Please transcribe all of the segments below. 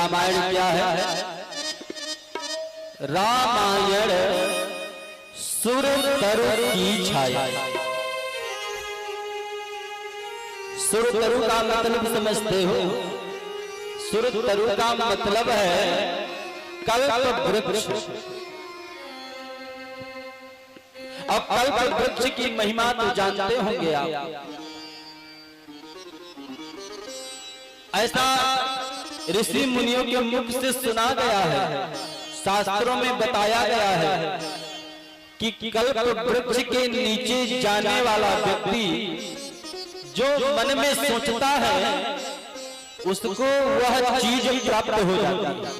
रामायण क्या है? रामायण सुर तरु की छाया। सुर तरु का मतलब समझते हो? सुर तरु का मतलब है कल्प वृक्ष। अब कल्प वृक्ष की महिमा तो जानते होंगे आप। ऐसा ऋषि मुनियों के मुख से सुना गया है, शास्त्रों में बताया गया है कि कल्प वृक्ष के नीचे जाने वाला व्यक्ति जो मन में सोचता है उसको वह चीज प्राप्त हो जाती है।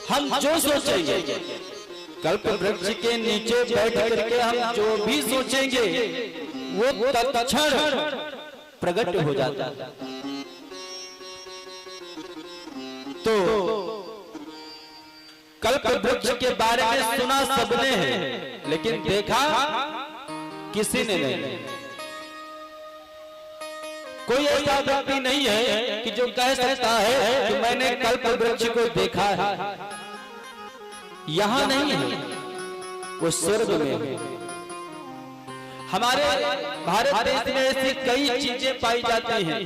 हम जो सोचेंगे कल्प वृक्ष के नीचे बैठ करके हम जो भी सोचेंगे वो तत्क्षण प्रकट हो जाता है। तो कल्प वृक्ष के बारे में सुना सबने है, लेकिन देखा किसी ने नहीं। कोई ऐसा व्यक्ति नहीं है कि जो कह सकता है कि मैंने कल्प वृक्ष को देखा है। यहां नहीं है, वो स्वर्ग में है। हमारे भारत देश में ऐसी कई चीजें पाई जाती हैं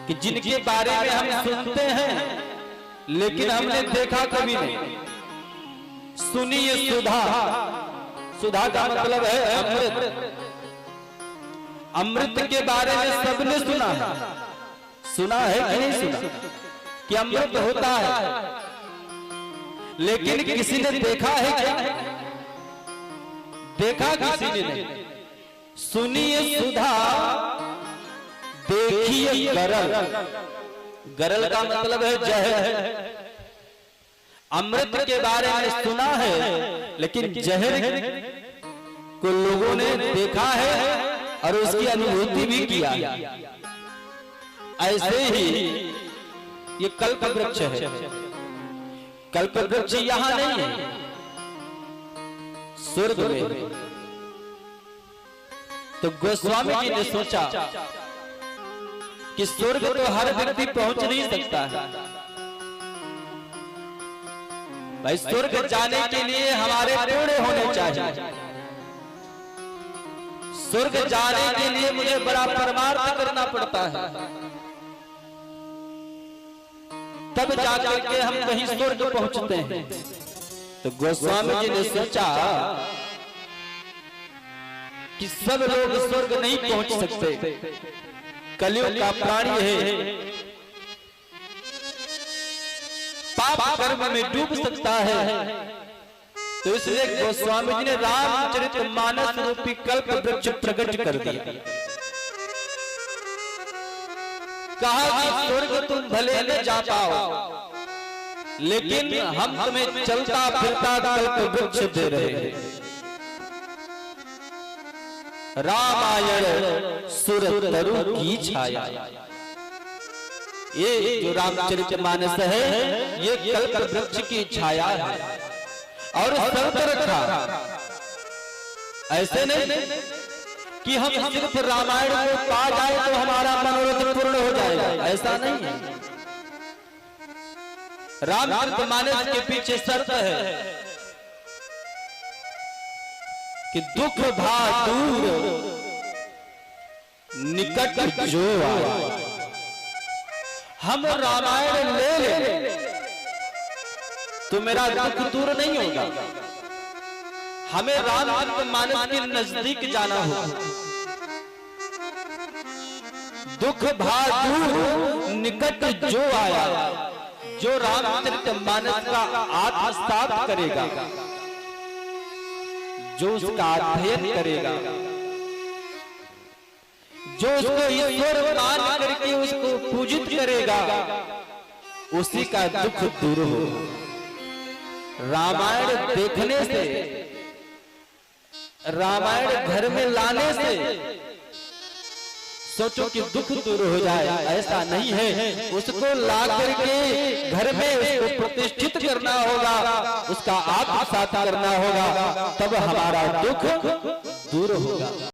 कि जिनके बारे में हम सुनते हैं लेकिन हमने देखा कभी नहीं। सुनिए सुधा। सुधा का मतलब है अमृत। अमृत के बारे में सबने सुना है। सुना है कि नहीं सुना कि अमृत होता है, लेकिन किसी ने देखा है क्या? देखा किसी ने नहीं। सुनिए सुधा, देखिए गरल। गरल का मतलब है जहर। अमृत के बारे में सुना है, लेकिन जहर को लोगों ने देखा है और उसकी अनुभूति भी किया। ऐसे ही ये कल्प वृक्ष है। कल्प वृक्ष यहां नहीं है, स्वर्ग में। तो गोस्वामी जी ने सोचा कि स्वर्ग तो हर व्यक्ति पहुंच नहीं सकता है भाई। स्वर्ग जाने के लिए हमारे पुण्य होने चाहिए। स्वर्ग जाने के लिए मुझे बड़ा परमार्थ करना पड़ता है, तब जाकर के हम कहीं स्वर्ग पहुंचते हैं। तो गोस्वामी जी ने सोचा कि सब लोग स्वर्ग नहीं पहुंच सकते, कलयुग का प्राणी है, पाप कर्म में डूब सकता है। तो इसलिए गोस्वामी जी ने रामचरितमानस रूपी कल्प वृक्ष प्रकट कर दिया। कहा कि स्वर्ग तुम भले न जा पाओ, लेकिन हम तुम्हें चलता फिरता कल्प वृक्ष दे रहे हैं। रामायण सुर तरु की छाया। ये जो रामचरितमानस है ये कल्प वृक्ष की छाया है और सर्वत्र रखा। ऐसे नहीं कि हम सिर्फ रामायण को पा जाए तो हमारा मनोरथ पूर्ण हो जाएगा, ऐसा नहीं है। रामचरितमानस के पीछे शर्त है कि दुख भा दूर निकट जो आए। हम रामायण ले ले तो मेरा दुख दूर नहीं होगा। हमें रामचरितमानस के नजदीक जाना होगा। दुख भा दूर निकट जो आया। जो रामचरितमानस का आत्मसात करेगा, जो उसका अध्ययन करेगा, जो उसको ईश्वर मान करके उसको पूजित करेगा, उसी का दुख दूर होगा। रामायण देखने से, रामायण घर में लाने से सोचो कि दुख दूर हो जाए, ऐसा नहीं है। उसको ला करके घर में उसको प्रतिष्ठित करना होगा, उसका आत्मसात करना होगा, तब हमारा दुख दूर होगा।